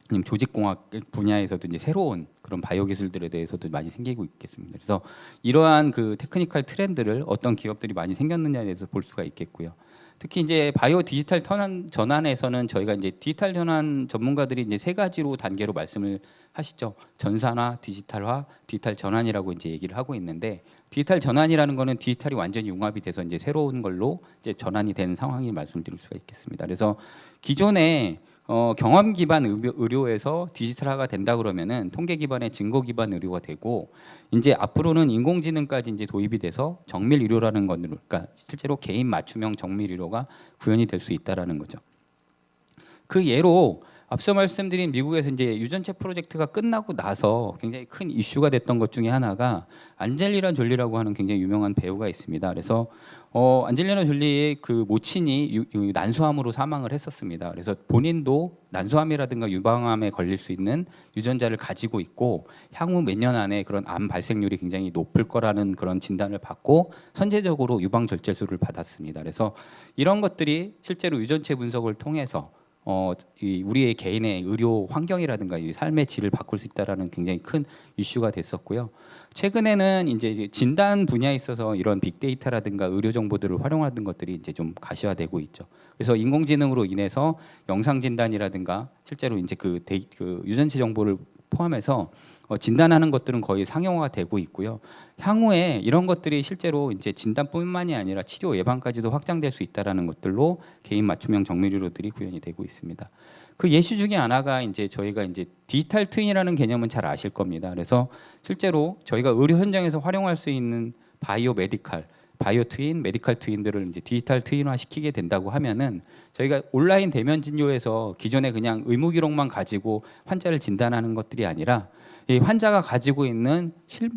아니면 조직공학 분야에서도 이제 새로운 그런 바이오 기술들에 대해서도 많이 생기고 있겠습니다. 그래서 이러한 그 테크니컬 트렌드를 어떤 기업들이 많이 생겼느냐에 대해서 볼 수가 있겠고요. 특히 이제 바이오 디지털 전환에서는 저희가 이제 디지털 전환 전문가들이 이제 세 가지로 단계로 말씀을 하시죠. 전산화, 디지털화, 디지털 전환이라고 이제 얘기를 하고 있는데, 디지털 전환이라는 거는 디지털이 완전히 융합이 돼서 이제 새로운 걸로 이제 전환이 되는 상황을 말씀드릴 수가 있겠습니다. 그래서 기존에 경험 기반 의료에서 디지털화가 된다 그러면은 통계 기반의 증거 기반 의료가 되고, 이제 앞으로는 인공지능까지 이제 도입이 돼서 정밀 의료라는 건, 그러니까 실제로 개인 맞춤형 정밀 의료가 구현이 될 수 있다라는 거죠. 그 예로 앞서 말씀드린 미국에서 이제 유전체 프로젝트가 끝나고 나서 굉장히 큰 이슈가 됐던 것 중에 하나가 안젤리나 졸리라고 하는 굉장히 유명한 배우가 있습니다. 그래서 안젤리나 졸리의 그 모친이 난소암으로 사망을 했었습니다. 그래서 본인도 난소암이라든가 유방암에 걸릴 수 있는 유전자를 가지고 있고 향후 몇 년 안에 그런 암 발생률이 굉장히 높을 거라는 그런 진단을 받고 선제적으로 유방 절제술을 받았습니다. 그래서 이런 것들이 실제로 유전체 분석을 통해서 우리의 개인의 의료 환경이라든가 이 삶의 질을 바꿀 수 있다라는 굉장히 큰 이슈가 됐었고요. 최근에는 이제 진단 분야에 있어서 이런 빅데이터라든가 의료 정보들을 활용하는 것들이 이제 좀 가시화되고 있죠. 그래서 인공지능으로 인해서 영상 진단이라든가 실제로 이제 그 유전체 정보를 포함해서 진단하는 것들은 거의 상용화가 되고 있고요. 향후에 이런 것들이 실제로 이제 진단뿐만이 아니라 치료 예방까지도 확장될 수 있다라는 것들로 개인 맞춤형 정밀 의료들이 구현이 되고 있습니다. 그 예시 중에 하나가 이제 저희가 이제 디지털 트윈이라는 개념은 잘 아실 겁니다. 그래서 실제로 저희가 의료 현장에서 활용할 수 있는 바이오 트윈, 메디컬 트윈들을 이제 디지털 트윈화 시키게 된다고 하면은 저희가 온라인 대면 진료에서 기존에 그냥 의무 기록만 가지고 환자를 진단하는 것들이 아니라 이 환자가 가지고 있는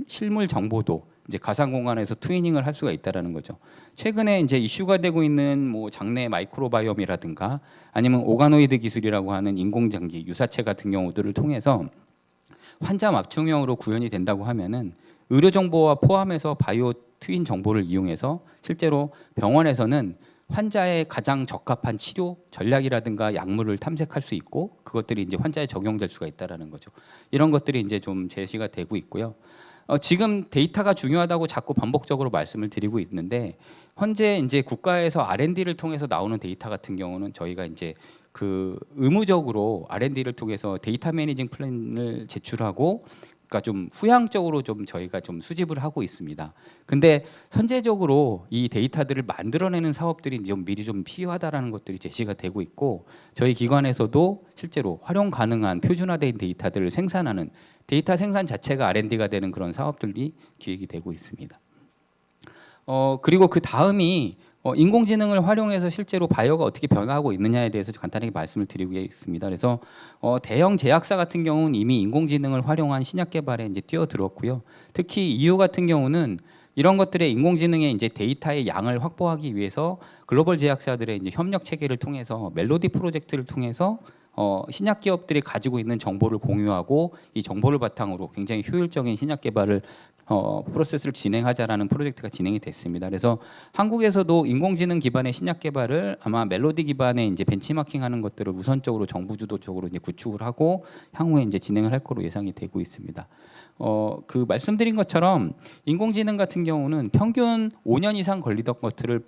실물 정보도 이제 가상 공간에서 트위닝을 할 수가 있다라는 거죠. 최근에 이제 이슈가 되고 있는 뭐 장내 마이크로바이옴이라든가 아니면 오가노이드 기술이라고 하는 인공장기 유사체 같은 경우들을 통해서 환자 맞춤형으로 구현이 된다고 하면은 의료 정보와 포함해서 바이오 트윈 정보를 이용해서 실제로 병원에서는 환자의 가장 적합한 치료 전략이라든가 약물을 탐색할 수 있고 그것들이 이제 환자에 적용될 수가 있다라는 거죠. 이런 것들이 이제 좀 제시가 되고 있고요. 지금 데이터가 중요하다고 자꾸 반복적으로 말씀을 드리고 있는데 현재 이제 국가에서 R&D를 통해서 나오는 데이터 같은 경우는 저희가 이제 그 의무적으로 R&D를 통해서 데이터 매니징 플랜을 제출하고 그러니까 좀 후향적으로 좀 저희가 좀 수집을 하고 있습니다. 근데 선제적으로 이 데이터들을 만들어내는 사업들이 좀 미리 좀 필요하다라는 것들이 제시가 되고 있고 저희 기관에서도 실제로 활용 가능한 표준화된 데이터들을 생산하는 데이터 생산 자체가 R&D가 되는 그런 사업들이 기획이 되고 있습니다. 그리고 그 다음이 인공지능을 활용해서 실제로 바이오가 어떻게 변화하고 있느냐에 대해서 간단하게 말씀을 드리겠습니다. 그래서 대형 제약사 같은 경우는 이미 인공지능을 활용한 신약 개발에 이제 뛰어들었고요. 특히 EU 같은 경우는 이런 것들의 인공지능의 이제 데이터의 양을 확보하기 위해서 글로벌 제약사들의 이제 협력 체계를 통해서 멜로디 프로젝트를 통해서 신약 기업들이 가지고 있는 정보를 공유하고 이 정보를 바탕으로 굉장히 효율적인 신약 개발을 프로세스를 진행하자라는 프로젝트가 진행이 됐습니다. 그래서 한국에서도 인공지능 기반의 신약 개발을 아마 멜로디 기반의 이제 벤치마킹하는 것들을 우선적으로 정부 주도적으로 이제 구축을 하고 향후에 이제 진행을 할 거로 예상이 되고 있습니다. 그 말씀드린 것처럼 인공지능 같은 경우는 평균 5년 이상 걸리던 것들을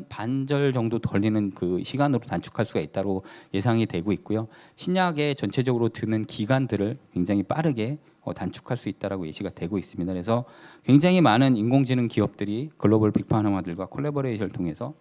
반절 정도 걸리는 그 시간으로 단축할 수가 있다고 예상이 되고 있고요. 신약에 전체적으로 드는 기간들을 굉장히 빠르게 단축할 수 있다라고 예시가 되고 있습니다. 그래서 굉장히 많은 인공지능 기업들이 글로벌 빅파르마들과 콜라보레이션을 통해서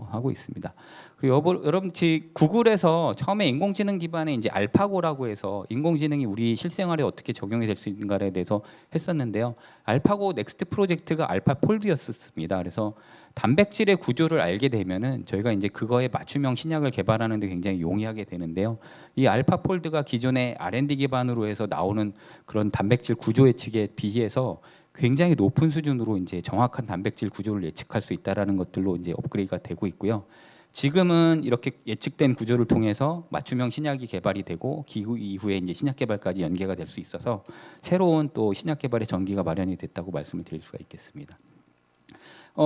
하고 있습니다. 그리고 여러분 구글에서 처음에 인공지능 기반의 이제 알파고라고 해서 인공지능이 우리 실생활에 어떻게 적용이 될 수 있는가에 대해서 했었는데요. 알파고 넥스트 프로젝트가 알파폴드였습니다. 그래서 단백질의 구조를 알게 되면은 저희가 이제 그거에 맞춤형 신약을 개발하는 데 굉장히 용이하게 되는데요. 이 알파폴드가 기존의 R&D 기반으로 해서 나오는 그런 단백질 구조 예측에 비해서 굉장히 높은 수준으로 이제 정확한 단백질 구조를 예측할 수 있다라는 것들로 이제 업그레이드가 되고 있고요. 지금은 이렇게 예측된 구조를 통해서 맞춤형 신약이 개발이 되고 기후 이후에 이제 신약 개발까지 연계가 될 수 있어서 새로운 또 신약 개발의 전기가 마련이 됐다고 말씀을 드릴 수가 있겠습니다.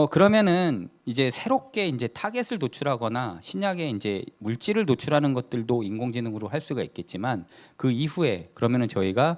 그러면은 이제 새롭게 이제 타겟을 도출하거나 신약에 이제 물질을 도출하는 것들도 인공지능으로 할 수가 있겠지만 그 이후에 그러면은 저희가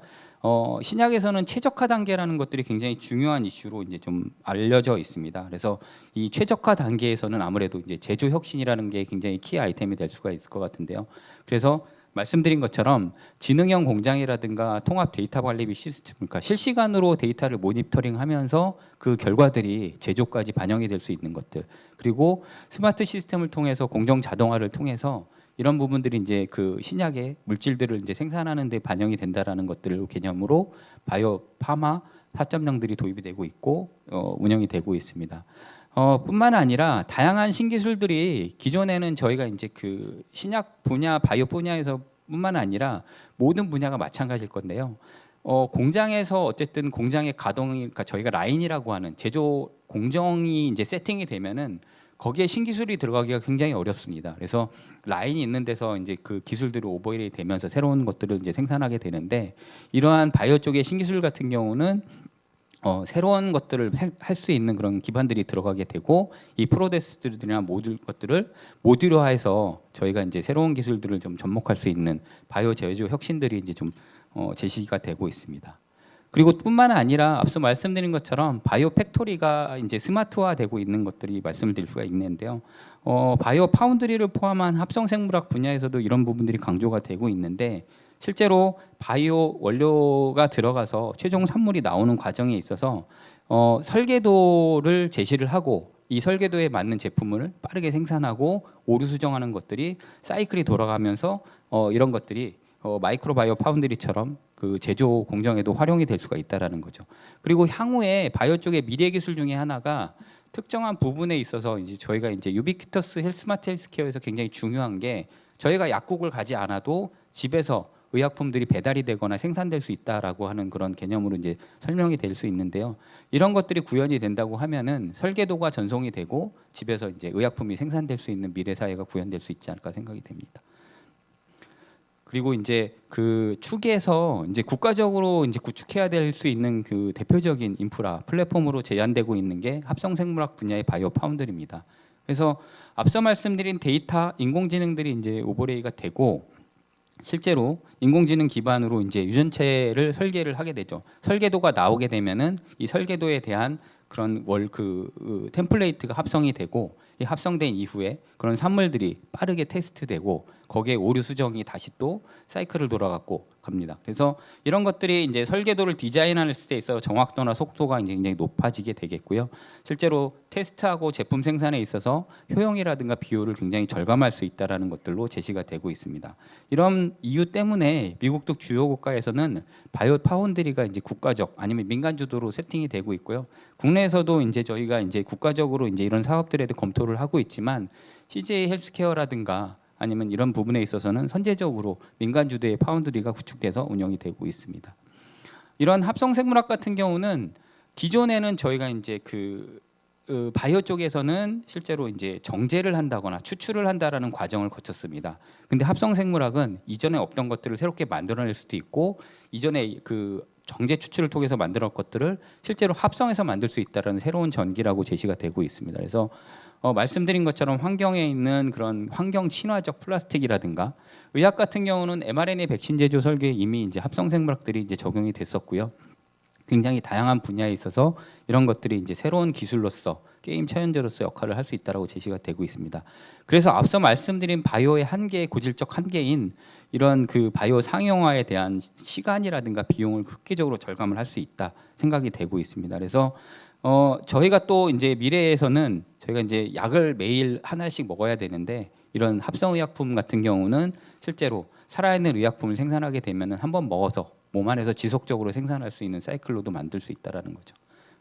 신약에서는 최적화 단계라는 것들이 굉장히 중요한 이슈로 이제 좀 알려져 있습니다. 그래서 이 최적화 단계에서는 아무래도 이제 제조 혁신이라는 게 굉장히 키 아이템이 될 수가 있을 것 같은데요. 그래서 말씀드린 것처럼 지능형 공장이라든가 통합 데이터 관리 시스템, 그러니까 실시간으로 데이터를 모니터링하면서 그 결과들이 제조까지 반영이 될 수 있는 것들, 그리고 스마트 시스템을 통해서 공정 자동화를 통해서 이런 부분들이 이제 그 신약의 물질들을 이제 생산하는 데 반영이 된다라는 것들을 개념으로 바이오 파마 4.0들이 도입이 되고 있고 운영이 되고 있습니다. 뿐만 아니라 다양한 신기술들이 기존에는 저희가 이제 그 신약 분야, 바이오 분야에서 뿐만 아니라 모든 분야가 마찬가지일 건데요. 공장에서 어쨌든 공장의 가동이, 그러니까 저희가 라인이라고 하는 제조 공정이 이제 세팅이 되면은 거기에 신기술이 들어가기가 굉장히 어렵습니다. 그래서 라인이 있는 데서 이제 그 기술들이 오버힐이 되면서 새로운 것들을 이제 생산하게 되는데, 이러한 바이오 쪽의 신기술 같은 경우는 새로운 것들을 할 수 있는 그런 기반들이 들어가게 되고, 이 프로세스들이나 모든 것들을 모듈화해서 저희가 이제 새로운 기술들을 좀 접목할 수 있는 바이오 제조 혁신들이 이제 좀 제시가 되고 있습니다. 그리고 뿐만 아니라 앞서 말씀드린 것처럼 바이오 팩토리가 이제 스마트화되고 있는 것들이 말씀을 드릴 수가 있는데요. 바이오 파운드리를 포함한 합성 생물학 분야에서도 이런 부분들이 강조가 되고 있는데, 실제로 바이오 원료가 들어가서 최종 산물이 나오는 과정에 있어서 설계도를 제시를 하고 이 설계도에 맞는 제품을 빠르게 생산하고 오류 수정하는 것들이 사이클이 돌아가면서 이런 것들이 마이크로바이오 파운드리처럼 그 제조 공정에도 활용이 될 수가 있다라는 거죠. 그리고 향후에 바이오 쪽의 미래 기술 중에 하나가 특정한 부분에 있어서 이제 저희가 이제 유비퀴터스 스마트 헬스케어에서 굉장히 중요한 게, 저희가 약국을 가지 않아도 집에서 의약품들이 배달이 되거나 생산될 수 있다라고 하는 그런 개념으로 이제 설명이 될 수 있는데요. 이런 것들이 구현이 된다고 하면은 설계도가 전송이 되고 집에서 이제 의약품이 생산될 수 있는 미래 사회가 구현될 수 있지 않을까 생각이 됩니다. 그리고 이제 그 축에서 이제 국가적으로 이제 구축해야 될 수 있는 그 대표적인 인프라 플랫폼으로 제안되고 있는 게 합성 생물학 분야의 바이오 파운드리입니다. 그래서 앞서 말씀드린 데이터 인공지능들이 이제 오버레이가 되고, 실제로 인공지능 기반으로 이제 유전체를 설계를 하게 되죠. 설계도가 나오게 되면은 이 설계도에 대한 그런 템플레이트가 합성이 되고, 이 합성된 이후에 그런 산물들이 빠르게 테스트되고 거기에 오류 수정이 다시 또 사이클을 돌아갔고 갑니다. 그래서 이런 것들이 이제 설계도를 디자인할 때 있어 정확도나 속도가 이제 굉장히 높아지게 되겠고요. 실제로 테스트하고 제품 생산에 있어서 효용이라든가 비용을 굉장히 절감할 수 있다라는 것들로 제시가 되고 있습니다. 이런 이유 때문에 미국 등 주요 국가에서는 바이오 파운드리가 이제 국가적 아니면 민간 주도로 세팅이 되고 있고요. 국내에서도 이제 저희가 이제 국가적으로 이제 이런 사업들에 대해 검토를 하고 있지만, CJ 헬스케어라든가 아니면 이런 부분에 있어서는 선제적으로 민간 주도의 파운드리가 구축돼서 운영이 되고 있습니다. 이런 합성 생물학 같은 경우는 기존에는 저희가 이제 바이오 쪽에서는 실제로 이제 정제를 한다거나 추출을 한다라는 과정을 거쳤습니다. 근데 합성 생물학은 이전에 없던 것들을 새롭게 만들어낼 수도 있고, 이전에 그 정제 추출을 통해서 만들었던 것들을 실제로 합성해서 만들 수 있다는 새로운 전기라고 제시가 되고 있습니다. 그래서 말씀드린 것처럼 환경에 있는 그런 환경 친화적 플라스틱이라든가, 의학 같은 경우는 mRNA 백신 제조 설계에 이미 이제 합성 생물학들이 이제 적용이 됐었고요. 굉장히 다양한 분야에 있어서 이런 것들이 이제 새로운 기술로서 게임 차원제로서 역할을 할 수 있다라고 제시가 되고 있습니다. 그래서 앞서 말씀드린 바이오의 한계, 고질적 한계인 이런 그 바이오 상용화에 대한 시간이라든가 비용을 획기적으로 절감을 할 수 있다 생각이 되고 있습니다. 그래서 저희가 또 이제 미래에서는 저희가 이제 약을 매일 하나씩 먹어야 되는데, 이런 합성의약품 같은 경우는 실제로 살아있는 의약품을 생산하게 되면은 한번 먹어서 몸 안에서 지속적으로 생산할 수 있는 사이클로도 만들 수 있다라는 거죠.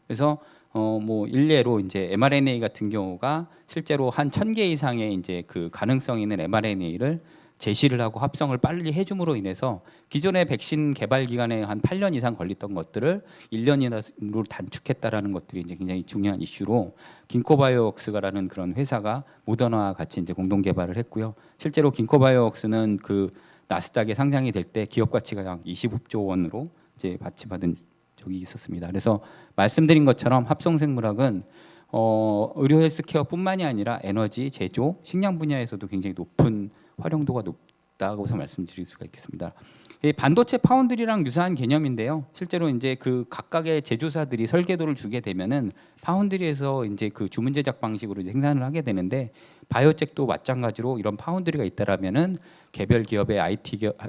그래서 뭐 일례로 이제 mRNA 같은 경우가 실제로 한 1000개 이상의 이제 그 가능성 있는 mRNA를 제시를 하고 합성을 빨리 해줌으로 인해서 기존의 백신 개발 기간에 한 8년 이상 걸렸던 것들을 1년으로 단축했다라는 것들이 이제 굉장히 중요한 이슈로, 긴코바이오웍스라는 그런 회사가 모더나와 같이 이제 공동 개발을 했고요. 실제로 긴코바이오웍스는 그 나스닥에 상장이 될 때 기업 가치가 약 25조 원으로 이제 받은 적이 있었습니다. 그래서 말씀드린 것처럼 합성 생물학은 의료 헬스케어뿐만이 아니라 에너지, 제조, 식량 분야에서도 굉장히 높은 활용도가 높다고서 말씀드릴 수가 있겠습니다. 이 반도체 파운드리랑 유사한 개념인데요. 실제로 이제 그 각각의 제조사들이 설계도를 주게 되면은 파운드리에서 이제 그 주문 제작 방식으로 이제 생산을 하게 되는데 바이오텍도 마찬가지로 이런 파운드리가 있다라면은 개별 기업의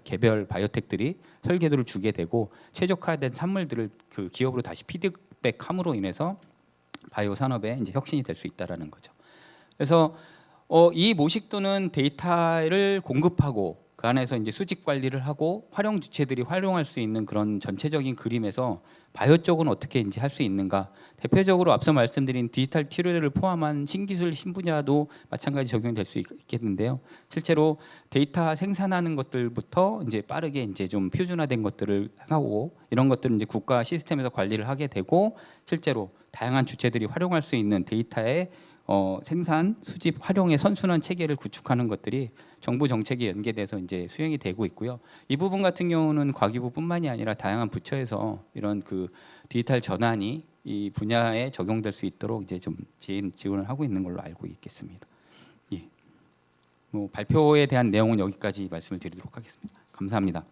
개별 바이오텍들이 설계도를 주게 되고 최적화된 산물들을 그 기업으로 다시 피드백함으로 인해서 바이오 산업의 이제 혁신이 될 수 있다라는 거죠. 그래서 이 모식도는 데이터를 공급하고 그 안에서 이제 수집 관리를 하고 활용 주체들이 활용할 수 있는 그런 전체적인 그림에서 바이오 쪽은 어떻게 이제 할 수 있는가? 대표적으로 앞서 말씀드린 디지털 치료를 포함한 신기술 신분야도 마찬가지 적용될 수 있겠는데요. 실제로 데이터 생산하는 것들부터 이제 빠르게 이제 좀 표준화된 것들을 하고 이런 것들은 이제 국가 시스템에서 관리를 하게 되고 실제로 다양한 주체들이 활용할 수 있는 데이터의 생산, 수집, 활용의 선순환 체계를 구축하는 것들이 정부 정책에 연계돼서 이제 수행이 되고 있고요. 이 부분 같은 경우는 과기부뿐만이 아니라 다양한 부처에서 이런 그 디지털 전환이 이 분야에 적용될 수 있도록 이제 좀 지원을 하고 있는 걸로 알고 있겠습니다. 예. 발표에 대한 내용은 여기까지 말씀을 드리도록 하겠습니다. 감사합니다.